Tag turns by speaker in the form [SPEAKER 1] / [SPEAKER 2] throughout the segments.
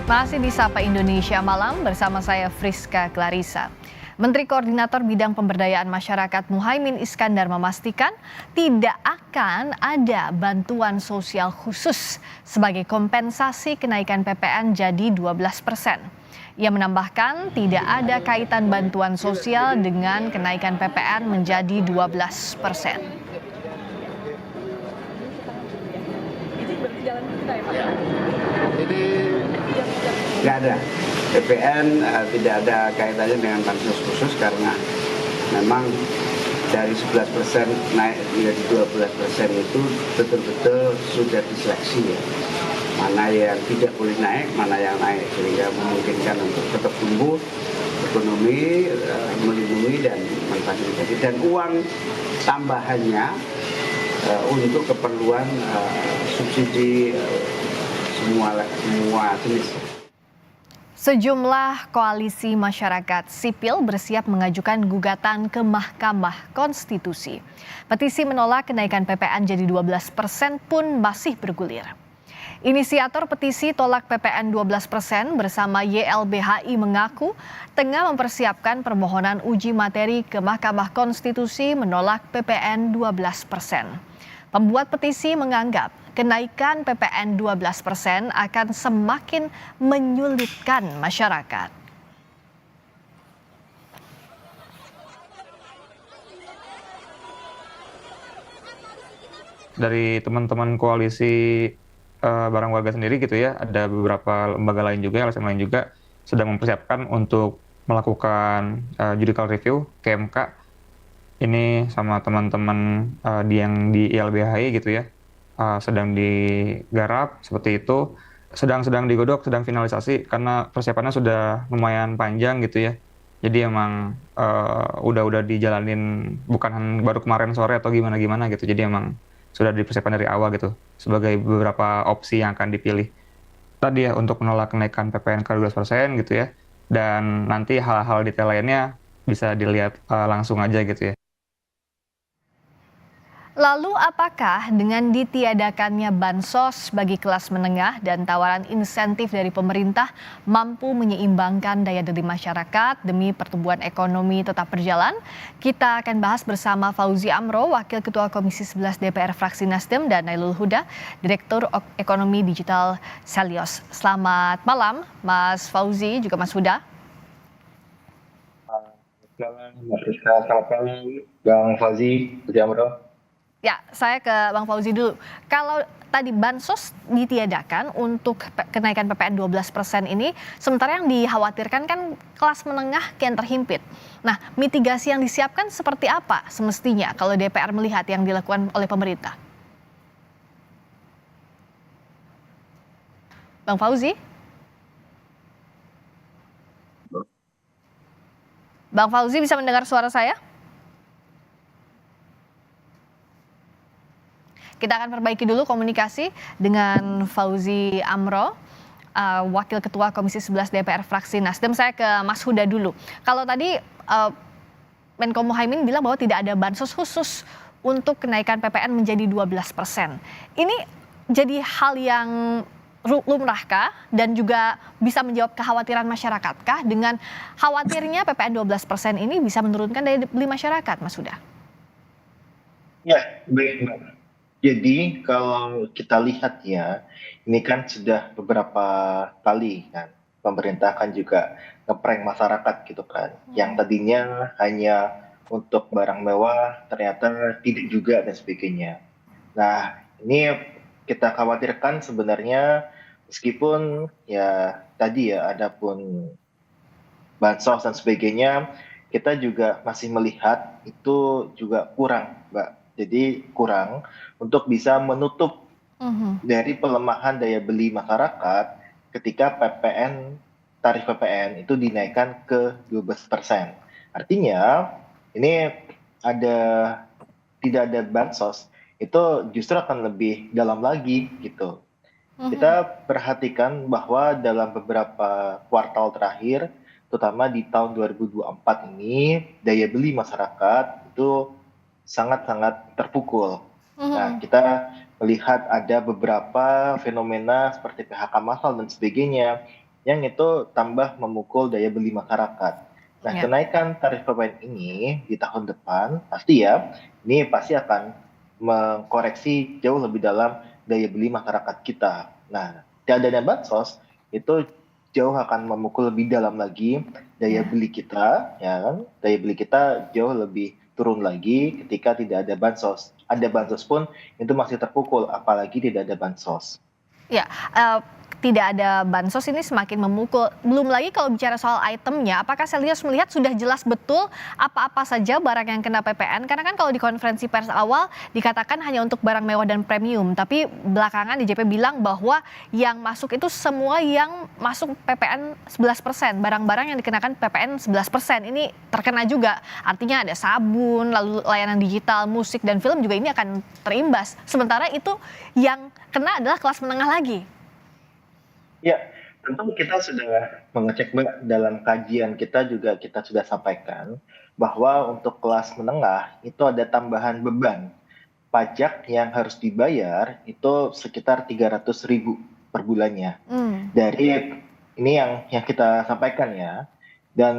[SPEAKER 1] Masih di Sapa Indonesia Malam bersama saya Friska Clarissa. Menteri Koordinator Bidang Pemberdayaan Masyarakat Muhaimin Iskandar memastikan tidak akan ada bantuan sosial khusus sebagai kompensasi kenaikan PPN jadi 12%. Ia menambahkan tidak ada kaitan bantuan sosial dengan kenaikan PPN menjadi 12%.
[SPEAKER 2] Jadi nggak ada PPN, tidak ada kaitannya dengan bansos khusus karena memang dari 11% naik menjadi 12% itu betul-betul sudah diseleksi ya. Mana yang tidak boleh naik, mana yang naik sehingga memungkinkan untuk tetap tumbuh ekonomi, melindungi dan memfasilitasi, dan uang tambahannya untuk keperluan subsidi semua jenis.
[SPEAKER 1] Sejumlah koalisi masyarakat sipil bersiap mengajukan gugatan ke Mahkamah Konstitusi. Petisi menolak kenaikan PPN jadi 12% pun masih bergulir. Inisiator petisi tolak PPN 12% bersama YLBHI mengaku tengah mempersiapkan permohonan uji materi ke Mahkamah Konstitusi menolak PPN 12%. Pembuat petisi menganggap kenaikan PPN 12% akan semakin menyulitkan masyarakat.
[SPEAKER 3] Dari teman-teman koalisi Bareng Warga sendiri gitu ya, ada beberapa lembaga lain juga, LSM lain juga sedang mempersiapkan untuk melakukan judicial review ke MK. Ini sama teman-teman yang di ILBHI gitu ya, sedang digarap seperti itu, sedang digodok, sedang finalisasi karena persiapannya sudah lumayan panjang gitu ya. Jadi emang udah dijalanin, bukan baru kemarin sore atau gimana gitu. Jadi emang sudah dipersiapkan dari awal gitu sebagai beberapa opsi yang akan dipilih. Tadi ya untuk menolak kenaikan PPN ke 12% gitu ya. Dan nanti hal-hal detail lainnya bisa dilihat langsung aja gitu ya.
[SPEAKER 1] Lalu apakah dengan ditiadakannya bansos bagi kelas menengah dan tawaran insentif dari pemerintah mampu menyeimbangkan daya beli masyarakat demi pertumbuhan ekonomi tetap berjalan? Kita akan bahas bersama Fauzi Amro, Wakil Ketua Komisi 11 DPR Fraksi Nasdem, dan Nailul Huda, Direktur Ekonomi Digital Selios. Selamat malam Mas Fauzi, juga Mas Huda.
[SPEAKER 4] Selamat malam, Bang Fauzi, Amro.
[SPEAKER 1] Ya, saya ke Bang Fauzi dulu. Kalau tadi bansos ditiadakan untuk kenaikan PPN 12% ini, sementara yang dikhawatirkan kan kelas menengah kian terhimpit. Nah, mitigasi yang disiapkan seperti apa semestinya kalau DPR melihat yang dilakukan oleh pemerintah? Bang Fauzi? Bang Fauzi bisa mendengar suara saya? Kita akan perbaiki dulu komunikasi dengan Fauzi Amro, Wakil Ketua Komisi 11 DPR Fraksi Nasdem. Saya ke Mas Huda dulu. Kalau tadi Menko Muhaimin bilang bahwa tidak ada bansos khusus untuk kenaikan PPN menjadi 12%. Ini jadi hal yang lumrahkah dan juga bisa menjawab kekhawatiran masyarakatkah dengan khawatirnya PPN 12% ini bisa menurunkan daya beli masyarakat, Mas Huda?
[SPEAKER 4] Ya, baik, Mbak. Jadi kalau kita lihat ya, ini kan sudah beberapa kali kan pemerintah kan juga ngeprank masyarakat gitu kan. Yang tadinya hanya untuk barang mewah ternyata tidak juga dan sebagainya. Nah, ini kita khawatirkan sebenarnya meskipun ya tadi ya ada pun bansos dan sebagainya, kita juga masih melihat itu juga kurang, Mbak. Jadi kurang untuk bisa menutup dari pelemahan daya beli masyarakat ketika tarif PPN itu dinaikkan ke 12%. Artinya ini tidak ada bansos, itu justru akan lebih dalam lagi gitu. Kita perhatikan bahwa dalam beberapa kuartal terakhir, terutama di tahun 2024 ini, daya beli masyarakat itu sangat-sangat terpukul. Nah, kita melihat ada beberapa fenomena seperti PHK massal dan sebagainya yang itu tambah memukul daya beli masyarakat. Nah,
[SPEAKER 1] Ya.
[SPEAKER 4] kenaikan tarif PPN ini di tahun depan pasti ya, ini pasti akan mengkoreksi jauh lebih dalam daya beli masyarakat kita. Nah, tiadanya bansos itu jauh akan memukul lebih dalam lagi daya
[SPEAKER 1] Ya.
[SPEAKER 4] beli kita, ya kan? Daya beli kita jauh lebih turun lagi ketika tidak ada bansos. Ada bansos pun itu masih terpukul, apalagi tidak ada bansos.
[SPEAKER 1] Ya, tidak ada bansos ini semakin memukul. Belum lagi kalau bicara soal itemnya, apakah Selyos melihat sudah jelas betul apa-apa saja barang yang kena PPN? Karena kan kalau di konferensi pers awal dikatakan hanya untuk barang mewah dan premium, tapi belakangan DJP bilang bahwa yang masuk itu semua yang masuk PPN 11%, barang-barang yang dikenakan PPN 11%. Ini terkena juga, artinya ada sabun, lalu layanan digital, musik, dan film juga ini akan terimbas. Sementara itu yang kena adalah kelas menengah lagi.
[SPEAKER 4] Ya, tentu kita sudah mengecek Mbak, dalam kajian kita juga kita sudah sampaikan bahwa untuk kelas menengah itu ada tambahan beban pajak yang harus dibayar itu sekitar 300.000 per bulannya. Dari ini yang kita sampaikan ya. Dan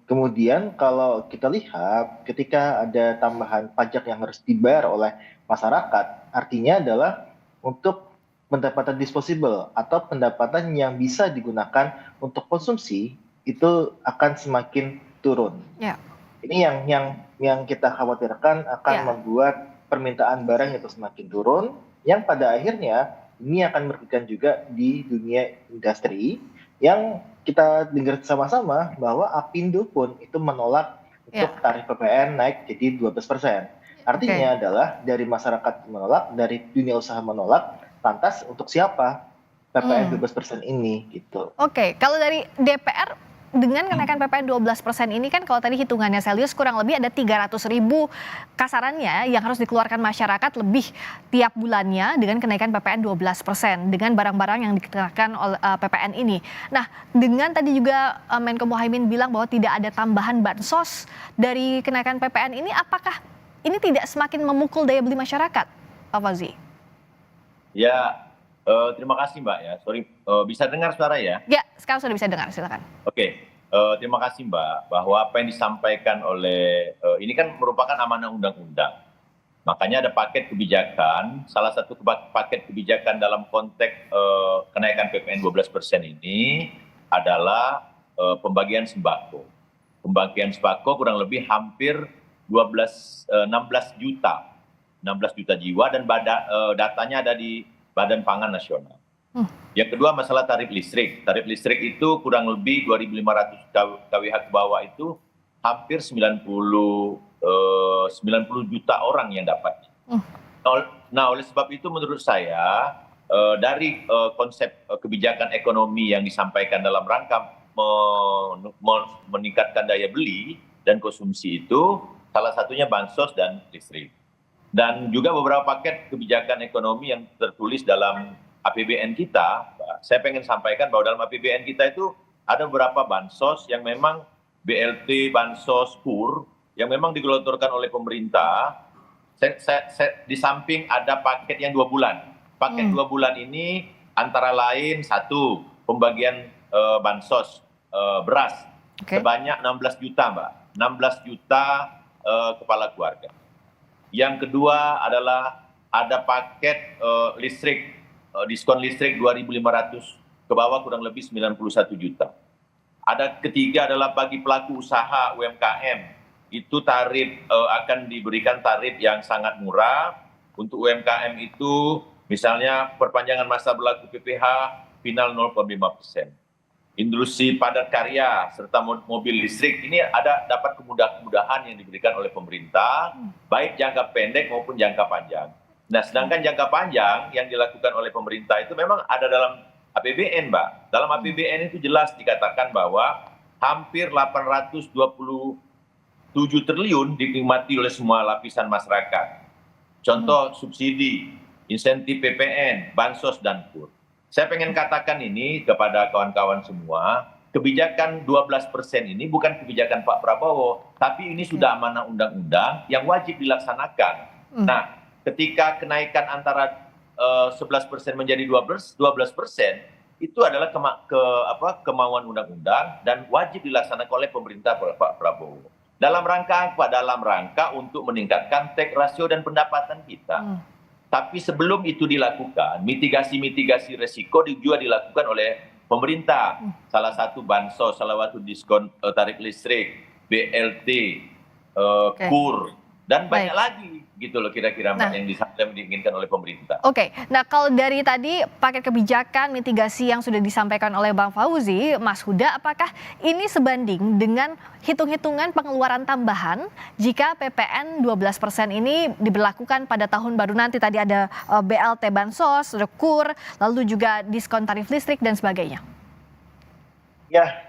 [SPEAKER 4] kemudian kalau kita lihat ketika ada tambahan pajak yang harus dibayar oleh masyarakat, artinya adalah untuk pendapatan disposable atau pendapatan yang bisa digunakan untuk konsumsi itu akan semakin turun.
[SPEAKER 1] Ya.
[SPEAKER 4] Ini yang kita khawatirkan akan
[SPEAKER 1] Ya.
[SPEAKER 4] membuat permintaan barang itu semakin turun, yang pada akhirnya ini akan merugikan juga di dunia industri, yang kita dengar sama-sama bahwa Apindo pun itu menolak untuk tarif PPN naik jadi 12%. Artinya adalah dari masyarakat menolak, dari dunia usaha menolak, lantas untuk siapa PPN 12% ini gitu.
[SPEAKER 1] Oke, kalau dari DPR dengan kenaikan PPN 12% ini kan kalau tadi hitungannya Selyos kurang lebih ada 300.000 kasarannya yang harus dikeluarkan masyarakat lebih tiap bulannya dengan kenaikan PPN 12% dengan barang-barang yang dikenakan oleh PPN ini. Nah, dengan tadi juga Menko Muhaimin bilang bahwa tidak ada tambahan bansos dari kenaikan PPN ini, apakah ini tidak semakin memukul daya beli masyarakat, Pak Fauzi?
[SPEAKER 5] Ya, terima kasih Mbak ya. Sorry, bisa dengar suara ya?
[SPEAKER 1] Ya, sekarang sudah bisa dengar, silakan.
[SPEAKER 5] Oke, terima kasih Mbak, bahwa apa yang disampaikan oleh, ini kan merupakan amanah undang-undang. Makanya ada paket kebijakan, salah satu paket kebijakan dalam konteks kenaikan PPN 12% ini adalah pembagian sembako. Pembagian sembako kurang lebih hampir 16 juta jiwa dan datanya ada di Badan Pangan Nasional. Yang kedua masalah tarif listrik. Tarif listrik itu kurang lebih 2.500 kWh ke bawah itu hampir 90 juta orang yang dapat. Nah, oleh sebab itu menurut saya dari konsep kebijakan ekonomi yang disampaikan dalam rangka meningkatkan daya beli dan konsumsi itu salah satunya bansos dan listrik. Dan juga beberapa paket kebijakan ekonomi yang tertulis dalam APBN kita, saya pengen sampaikan bahwa dalam APBN kita itu ada beberapa bansos yang memang BLT, bansos, KUR, yang memang digelontorkan oleh pemerintah. Di samping ada paket yang 2 bulan. Paket 2 bulan ini antara lain satu, pembagian bansos beras sebanyak 16 juta, Mbak. 16 juta kepala keluarga. Yang kedua adalah ada paket listrik, diskon listrik 2.500 ke bawah kurang lebih 91 juta. Ada ketiga adalah bagi pelaku usaha UMKM, itu tarif akan diberikan tarif yang sangat murah. Untuk UMKM itu misalnya perpanjangan masa berlaku PPh final 0,5%. Industri padat karya serta mobil listrik ini ada dapat kemudahan yang diberikan oleh pemerintah, baik jangka pendek maupun jangka panjang. Nah, sedangkan jangka panjang yang dilakukan oleh pemerintah itu memang ada dalam APBN, Mbak. Dalam APBN itu jelas dikatakan bahwa hampir 827 triliun dinikmati oleh semua lapisan masyarakat. Contoh subsidi, insentif PPN, bansos, dan KUR. Saya pengen katakan ini kepada kawan-kawan semua, kebijakan 12% ini bukan kebijakan Pak Prabowo, tapi ini sudah amanah undang-undang yang wajib dilaksanakan. Nah, ketika kenaikan antara 11% menjadi 12%, itu adalah kemauan undang-undang dan wajib dilaksanakan oleh pemerintah Pak Prabowo. Dalam rangka apa? Dalam rangka untuk meningkatkan tax ratio dan pendapatan kita. Tapi sebelum itu dilakukan, mitigasi risiko juga dilakukan oleh pemerintah. Salah satu bansos, salah satu diskon tarif listrik, BLT, KUR, dan banyak lagi gitu loh kira-kira Mbak yang diinginkan oleh pemerintah.
[SPEAKER 1] Oke, nah kalau dari tadi paket kebijakan mitigasi yang sudah disampaikan oleh Bang Fauzi, Mas Huda, apakah ini sebanding dengan hitung-hitungan pengeluaran tambahan jika PPN 12% ini diberlakukan pada tahun baru nanti? Tadi ada BLT Bansos, KUR, lalu juga diskon tarif listrik dan sebagainya.
[SPEAKER 4] Ya,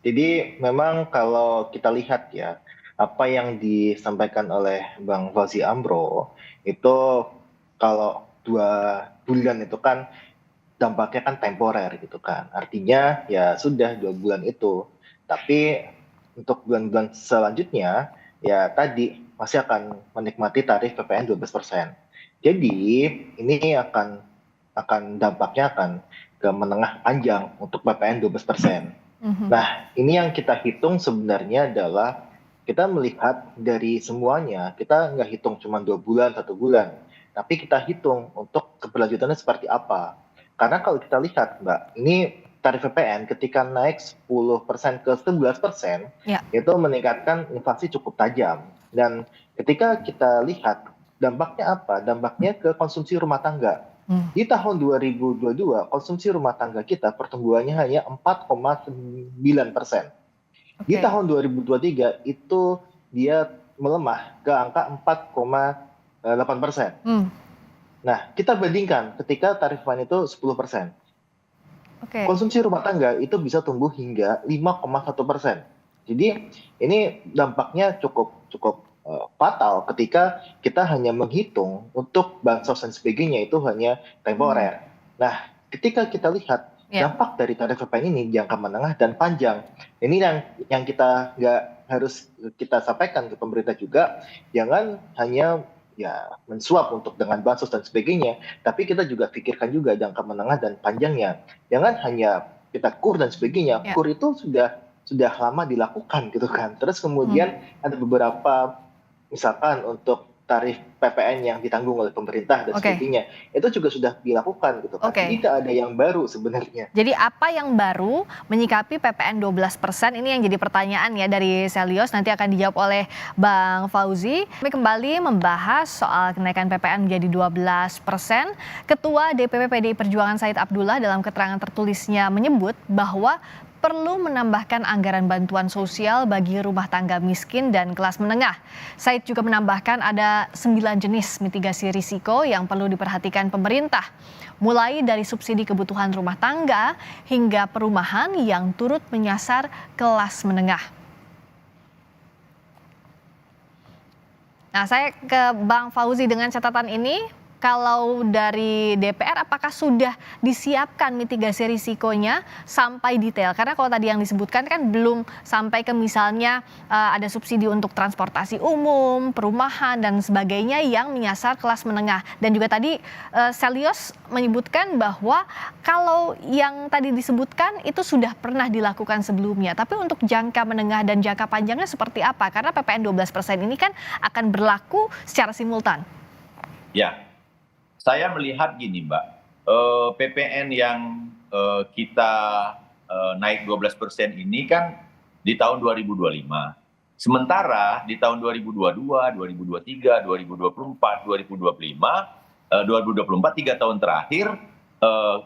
[SPEAKER 4] jadi memang kalau kita lihat ya, apa yang disampaikan oleh Bang Fauzi Amro itu kalau 2 bulan itu kan dampaknya kan temporer gitu kan. Artinya ya sudah 2 bulan itu. Tapi untuk bulan-bulan selanjutnya ya tadi masih akan menikmati tarif PPN 12%. Jadi ini akan dampaknya akan ke menengah panjang untuk PPN 12%. Nah, ini yang kita hitung sebenarnya adalah kita melihat dari semuanya, kita nggak hitung cuma 2 bulan, 1 bulan, tapi kita hitung untuk keberlanjutannya seperti apa. Karena kalau kita lihat, Mbak, ini tarif PPN ketika naik 10% ke 11%, itu meningkatkan inflasi cukup tajam. Dan ketika kita lihat dampaknya apa? Dampaknya ke konsumsi rumah tangga. Di tahun 2022, konsumsi rumah tangga kita pertumbuhannya hanya 4,9%. Di tahun 2023 itu dia melemah ke angka 4,8%. Nah, kita bandingkan ketika tarif PPN itu 10%. Konsumsi rumah tangga itu bisa tumbuh hingga 5,1%. Jadi ini dampaknya cukup fatal ketika kita hanya menghitung untuk bansos dan sebagainya itu hanya temporer. Nah, ketika kita lihat dampak dari tarif PPN ini jangka menengah dan panjang. Ini yang kita nggak harus kita sampaikan ke pemerintah juga, jangan hanya ya mensuap untuk dengan bansos dan sebagainya, tapi kita juga pikirkan juga jangka menengah dan panjangnya. Jangan hanya kita KUR dan sebagainya. KUR itu sudah lama dilakukan gitu kan. Terus kemudian ada beberapa misalkan untuk tarif PPN yang ditanggung oleh pemerintah dan sebagainya, itu juga sudah dilakukan gitu kan. Tidak ada yang baru sebenarnya.
[SPEAKER 1] Jadi apa yang baru menyikapi PPN 12% ini yang jadi pertanyaan ya dari Selios, nanti akan dijawab oleh Bang Fauzi. Kami kembali membahas soal kenaikan PPN menjadi 12%. Ketua DPP PDI Perjuangan Said Abdullah dalam keterangan tertulisnya menyebut bahwa perlu menambahkan anggaran bantuan sosial bagi rumah tangga miskin dan kelas menengah. Said juga menambahkan ada 9 jenis mitigasi risiko yang perlu diperhatikan pemerintah, mulai dari subsidi kebutuhan rumah tangga hingga perumahan yang turut menyasar kelas menengah. Nah, saya ke Bang Fauzi dengan catatan ini. Kalau dari DPR apakah sudah disiapkan mitigasi risikonya sampai detail? Karena kalau tadi yang disebutkan kan belum sampai ke misalnya ada subsidi untuk transportasi umum, perumahan dan sebagainya yang menyasar kelas menengah. Dan juga tadi Selios menyebutkan bahwa kalau yang tadi disebutkan itu sudah pernah dilakukan sebelumnya. Tapi untuk jangka menengah dan jangka panjangnya seperti apa? Karena PPN 12% ini kan akan berlaku secara simultan.
[SPEAKER 5] Ya. Saya melihat gini Mbak, PPN yang kita naik 12% ini kan di tahun 2025. Sementara di tahun 2022, 2023, 2024, 2025, 2024 3 tahun terakhir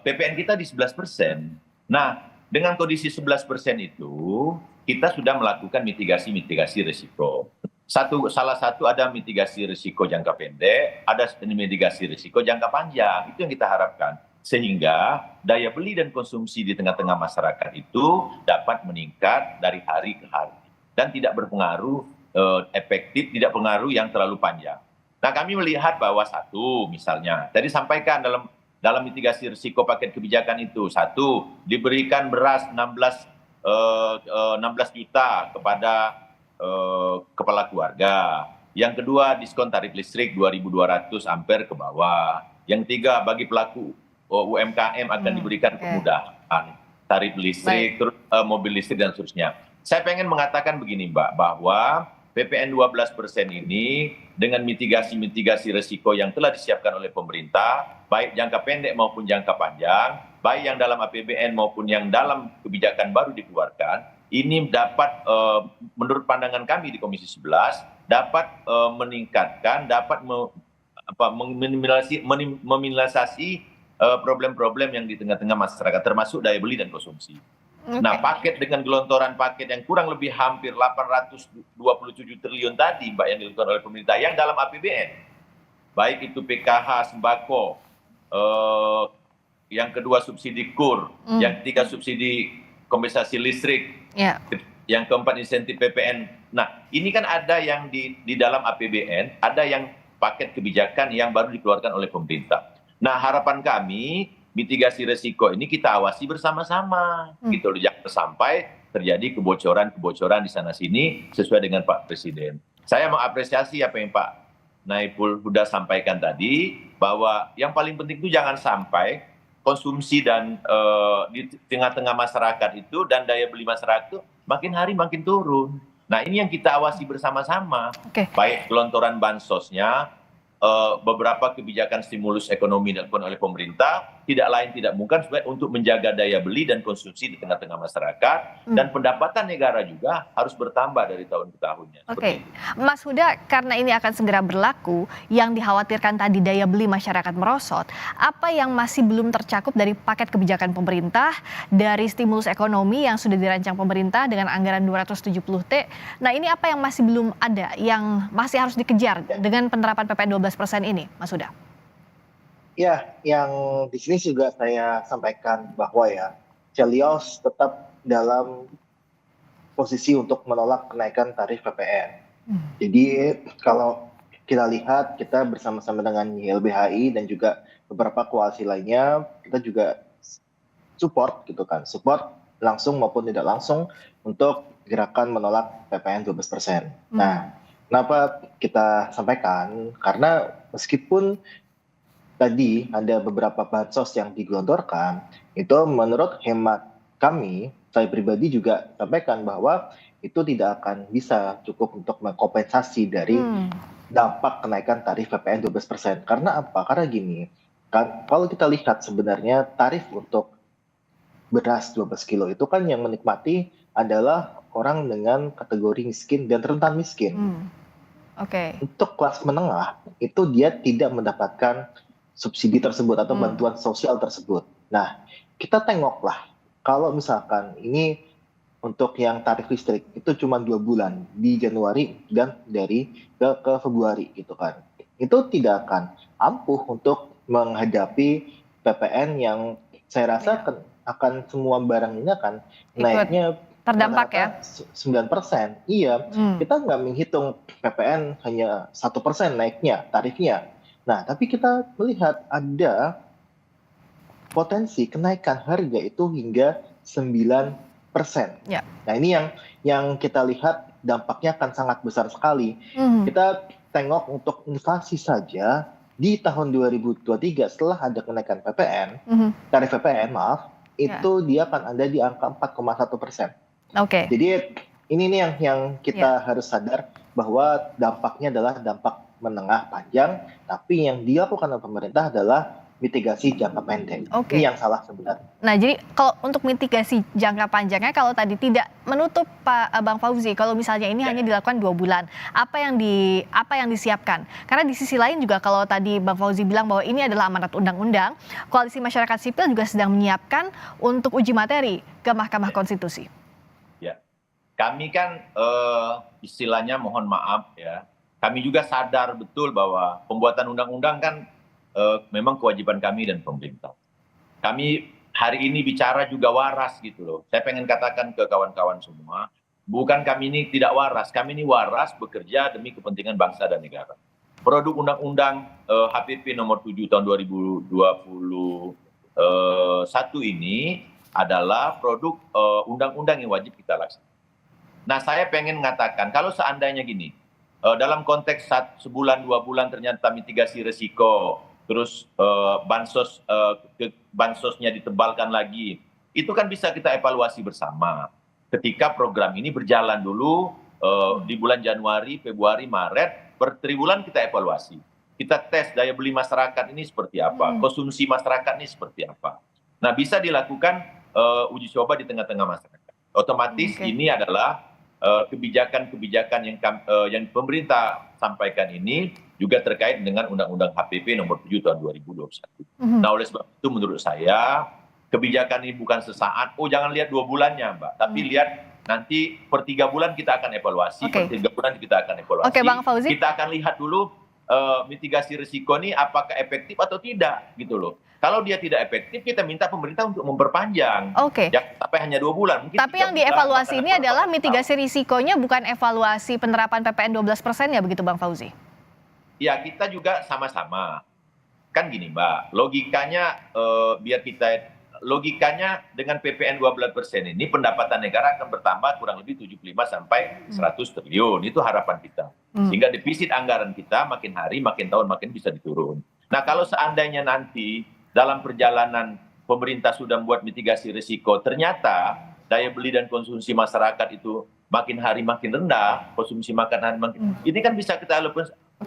[SPEAKER 5] PPN kita di 11%. Nah, dengan kondisi 11% itu kita sudah melakukan mitigasi risiko. Salah satu ada mitigasi risiko jangka pendek, ada mitigasi risiko jangka panjang. Itu yang kita harapkan. Sehingga daya beli dan konsumsi di tengah-tengah masyarakat itu dapat meningkat dari hari ke hari. Dan tidak berpengaruh efektif, tidak pengaruh yang terlalu panjang. Nah, kami melihat bahwa satu, misalnya, tadi sampaikan dalam mitigasi risiko paket kebijakan itu, satu, diberikan beras 16 juta kepada kepala keluarga. Yang kedua, diskon tarif listrik 2.200 ampere ke bawah. Yang tiga, bagi pelaku UMKM akan diberikan
[SPEAKER 1] Oke.
[SPEAKER 5] kemudahan, tarif listrik, terus mobil listrik dan seterusnya. Saya pengen mengatakan begini Mbak, bahwa PPN 12% ini dengan mitigasi-mitigasi resiko yang telah disiapkan oleh pemerintah, baik jangka pendek maupun jangka panjang, baik yang dalam APBN maupun yang dalam kebijakan baru dikeluarkan, ini dapat menurut pandangan kami di Komisi 11 dapat meningkatkan, dapat meminimalisasi problem-problem yang di tengah-tengah masyarakat, termasuk daya beli dan konsumsi. Nah, paket dengan gelontoran paket yang kurang lebih hampir 827 triliun tadi, Mbak, yang dilakukan oleh pemerintah, yang dalam APBN, baik itu PKH, sembako, yang kedua subsidi KUR, yang ketiga subsidi kompensasi listrik, yang keempat insentif PPN. Nah, ini kan ada yang di dalam APBN, ada yang paket kebijakan yang baru dikeluarkan oleh pemerintah. Nah, harapan kami mitigasi resiko ini kita awasi bersama-sama, gitu loh, jangan sampai terjadi kebocoran-kebocoran di sana sini sesuai dengan Pak Presiden. Saya mengapresiasi apa yang Pak Naipul Huda sampaikan tadi, bahwa yang paling penting itu jangan sampai konsumsi dan di tengah-tengah masyarakat itu dan daya beli masyarakat itu makin hari makin turun. Nah, ini yang kita awasi bersama-sama, baik gelontoran bansosnya, beberapa kebijakan stimulus ekonomi dilakukan oleh pemerintah, tidak lain tidak bukan untuk menjaga daya beli dan konsumsi di tengah-tengah masyarakat, dan pendapatan negara juga harus bertambah dari tahun ke tahunnya.
[SPEAKER 1] Oke, Mas Huda, karena ini akan segera berlaku, yang dikhawatirkan tadi daya beli masyarakat merosot, apa yang masih belum tercakup dari paket kebijakan pemerintah, dari stimulus ekonomi yang sudah dirancang pemerintah dengan anggaran 270T, nah ini apa yang masih belum ada, yang masih harus dikejar dengan penerapan PPN 12% ini, Mas Huda?
[SPEAKER 4] Ya, yang di sini juga saya sampaikan bahwa ya, Celios tetap dalam posisi untuk menolak kenaikan tarif PPN. Jadi kalau kita lihat, kita bersama-sama dengan YLBHI dan juga beberapa koalisi lainnya, kita juga support gitu kan, support langsung maupun tidak langsung untuk gerakan menolak PPN 12%. Nah, kenapa kita sampaikan? Karena meskipun tadi ada beberapa bansos yang digelontorkan, itu menurut hemat kami, saya pribadi juga sampaikan bahwa itu tidak akan bisa cukup untuk mengkompensasi dari dampak kenaikan tarif PPN 12%. Karena apa? Karena gini, kan kalau kita lihat sebenarnya tarif untuk beras 12 kilo itu kan yang menikmati adalah orang dengan kategori miskin dan rentan miskin. Untuk kelas menengah itu dia tidak mendapatkan subsidi tersebut atau bantuan sosial tersebut. Nah, kita tengoklah kalau misalkan ini untuk yang tarif listrik itu cuma 2 bulan di Januari dan dari ke Februari gitu kan. Itu tidak akan ampuh untuk menghadapi PPN yang saya rasa akan semua barang ini akan naiknya
[SPEAKER 1] terdampak ya
[SPEAKER 4] 9%. Iya, kita nggak menghitung PPN hanya 1% naiknya tarifnya. Nah, tapi kita melihat ada potensi kenaikan harga itu hingga 9%. Nah, ini yang kita lihat dampaknya akan sangat besar sekali. Kita tengok untuk inflasi saja di tahun 2023 setelah ada kenaikan PPN, tarif PPN maaf, itu dia akan ada di angka 4,1%. Jadi ini nih yang kita harus sadar bahwa dampaknya adalah dampak menengah panjang, tapi yang dilakukan oleh pemerintah adalah mitigasi jangka pendek. Ini yang salah sebenarnya.
[SPEAKER 1] Nah, jadi kalau untuk mitigasi jangka panjangnya, kalau tadi tidak menutup Bang Fauzi, kalau misalnya ini hanya dilakukan 2 bulan, apa yang disiapkan? Karena di sisi lain juga kalau tadi Bang Fauzi bilang bahwa ini adalah amanat undang-undang, Koalisi Masyarakat Sipil juga sedang menyiapkan untuk uji materi ke Mahkamah Konstitusi.
[SPEAKER 5] Ya, kami kan istilahnya mohon maaf ya, kami juga sadar betul bahwa pembuatan undang-undang kan memang kewajiban kami dan pemerintah. Kami hari ini bicara juga waras gitu loh. Saya pengen katakan ke kawan-kawan semua, bukan kami ini tidak waras, kami ini waras bekerja demi kepentingan bangsa dan negara. Produk undang-undang HPP nomor 7 tahun 2021 ini adalah produk undang-undang yang wajib kita laksanakan. Nah, saya pengen mengatakan kalau seandainya gini, dalam konteks sebulan 2 bulan ternyata mitigasi resiko terus bansosnya ditebalkan lagi. Itu kan bisa kita evaluasi bersama. Ketika program ini berjalan dulu di bulan Januari, Februari, Maret, per triwulan kita evaluasi. Kita tes daya beli masyarakat ini seperti apa, konsumsi masyarakat ini seperti apa. Nah, bisa dilakukan uji coba di tengah-tengah masyarakat. Otomatis ini adalah kebijakan-kebijakan yang pemerintah sampaikan ini juga terkait dengan Undang-Undang HPP nomor 7 tahun 2021. Nah, oleh sebab itu menurut saya kebijakan ini bukan sesaat, jangan lihat 2 bulannya, Mbak, tapi lihat nanti per 3 bulan kita akan evaluasi, per 3 bulan kita akan evaluasi.
[SPEAKER 1] Oke, Bang Fauzi.
[SPEAKER 5] Kita akan lihat dulu mitigasi risiko ini apakah efektif atau tidak, gitu loh. Kalau dia tidak efektif, kita minta pemerintah untuk memperpanjang.
[SPEAKER 1] Oke.
[SPEAKER 5] Ya, sampai hanya 2 bulan. Mungkin
[SPEAKER 1] Tapi yang
[SPEAKER 5] 3 bulan,
[SPEAKER 1] dievaluasi
[SPEAKER 5] bahkan
[SPEAKER 1] ini adalah mitigasi risikonya, bukan evaluasi penerapan PPN 12% ya begitu Bang Fauzi?
[SPEAKER 5] Ya, kita juga sama-sama. Kan gini, Mbak, logikanya dengan PPN 12% ini pendapatan negara akan bertambah kurang lebih 75 sampai 100 triliun. Itu harapan kita. Sehingga defisit anggaran kita makin hari, makin tahun, makin bisa diturun. Nah, kalau seandainya nanti dalam perjalanan pemerintah sudah membuat mitigasi risiko, ternyata daya beli dan konsumsi masyarakat itu makin hari makin rendah, konsumsi makanan makin, ini kan bisa kita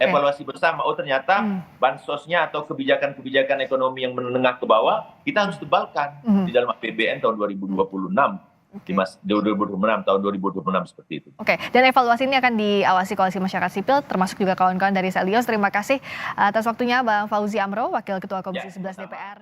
[SPEAKER 5] evaluasi bersama. Ternyata bansosnya atau kebijakan-kebijakan ekonomi yang menengah ke bawah kita harus tebalkan di dalam APBN tahun 2026. Di 2026 tahun 2026 seperti itu.
[SPEAKER 1] Oke, dan evaluasi ini akan diawasi Koalisi Masyarakat Sipil, termasuk juga kawan-kawan dari Selios. Terima kasih atas waktunya Bang Fauzi Amro, Wakil Ketua Komisi 11 DPR.